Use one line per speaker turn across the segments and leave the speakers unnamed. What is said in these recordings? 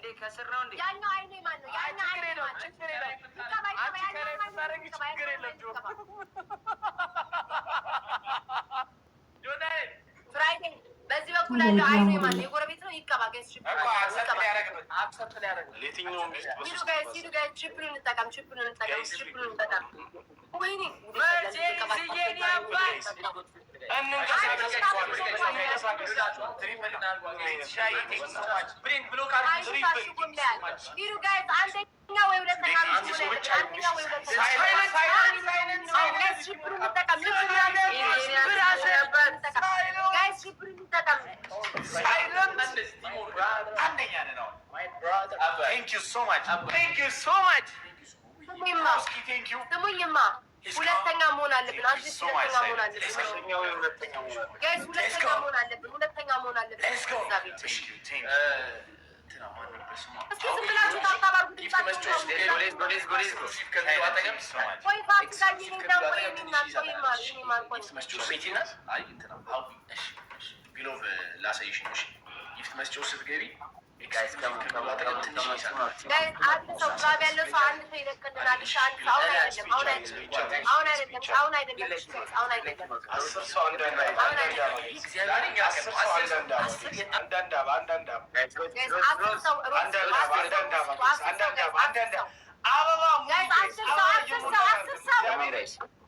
እንዴ ከስር ነው እንዴ?
ያኛው አይኔ ማን ነው? ያኛው አይኔ ነው። ችግር የለም። ፍራይዴ በዚህ በኩል ያለው አይኔ ማን ነው? የጎረቤት ነው። ይቀባ ጋይስ
Thank you so much. Thank you so much. Thank you.
ሁለተኛ መሆን አለብን። አንድ ሁለተኛ መሆን አለብን። ጋይስ ሁለተኛ መሆን አለብን። ሁለተኛ መሆን አለብን። እስኪ ዝም ብላችሁ ታባሩ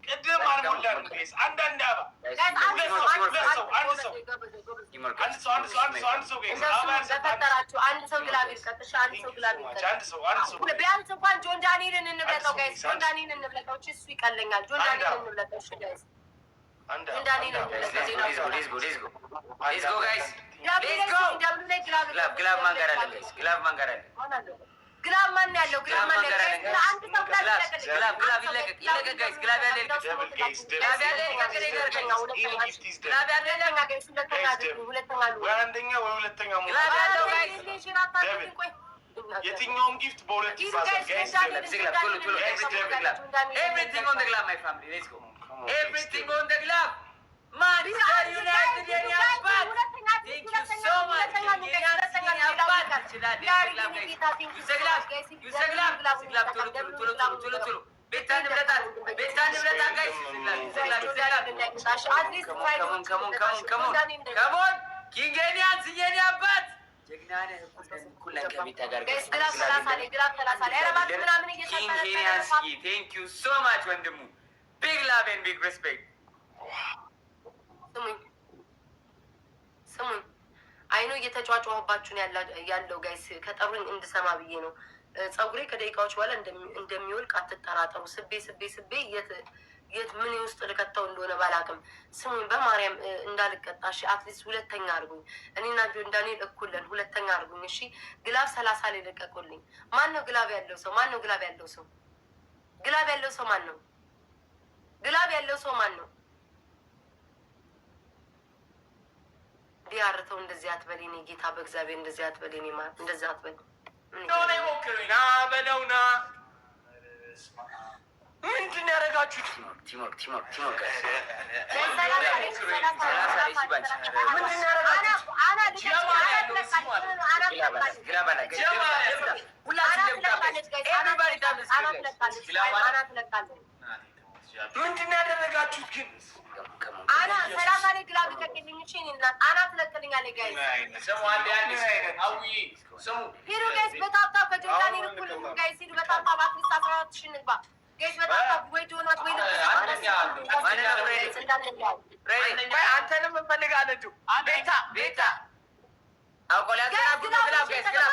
ቅድም አልሞላንም። አንዳንድ
አንድ ሰው ግላብ ይቀጥሽ። አንድ ሰው ግላብ ይቀጥሽ። ቢያንስ እንኳን ጆን ዳንኤልን እንብለጠው ጋይስ። ጆን ዳንኤልን እንብለጠው። እሱ ይቀለኛል። ጆን ዳንኤልን እንብለጠው። እሺ ጋይስ ጆን ዳንኤልን እንብለጠው።
ግላብ ማን ጋር አለ ጋይስ? ግላብ ማን ጋር አለ?
ግላብ ማን ያለው? ግላብ ማን ያለው? አንድ ሰው ግላብ ይለቀቅ።
ግላብ ይለቀቅ። ይለቀቅ ጋይስ። ግላብ ያለ ይለቀቅ። ግላብ ያለ ይለቀቅ። ግላብ ያለ
የትኛውም ጊፍት በሁለት ይባዛል ጋይስ።
ኤቭሪቲንግ ኦን ዘ ግላብ ማይ ፋሚሊ ሌትስ ጎ ኤቭሪቲንግ ኦን ዘ ግላብ ማንቸስተር ዩናይትድ የኔ አባት ቴንክ ዩ ሶ ማች የኔ አባት ቶሎ ቤታ ንብረታት ጋይስ ከሞን ኪንጌኒያንስ የኔ አባት ጀግና ነህ። ሁሉን ከቤታ ጋር ኪንጌኒያንስ ቴንክ ዩ ሶ ማች ወንድሙ ቢግ ላቭ ኤንድ ቢግ ሪስፔክት።
ስሙኝ አይኑ እየተጫጫሁባችሁ ያለው ጋይስ ከጠሩኝ እንድሰማ ብዬ ነው። ፀጉሬ ከደቂቃዎች በኋላ እንደሚወልቅ አትጠራጠሩ። ስቤ የት ምን ውስጥ ልከተው እንደሆነ ባላቅም ስሙኝ፣ በማርያም እንዳልቀጣሽ አትሊስት ሁለተኛ አድርጉኝ። እኔና ጆን ዳንኤል እኩል ነን። ሁለተኛ አድርጉኝ እሺ። ግላብ 30 ላይ ለቀቁልኝ። ማን ነው ግላብ ያለው ሰው? ማን ነው ግላብ ያለው ሰው? ግላብ ያለው ሰው ማን ነው? ግላብ ያለው ሰው ማን ነው? ዲያርተው እንደዚህ አትበል የኔ ጌታ፣ በእግዚአብሔር እንደዚህ አትበል የኔ ማር፣ እንደዚህ አትበል።
ምንድን ያደረጋችሁት? ምንድን ያደረጋችሁት ግን?
አና 30 ላይ ግላብ ይከክልኝ እቺ እናት አና ትለቅልኛለህ ጋይስ። ሂዱ ጋይስ በታታ በጆንዳኒ ልኩል ጋይስ ሂዱ በታታ ባትሪስ 14 ሺህ ንግባ ጋይስ በታታ ወይ ጆናት ወይ
አንተንም እንፈልጋለን። ቤታ
አቆላታ ግላብ ጋይስ
ግላብ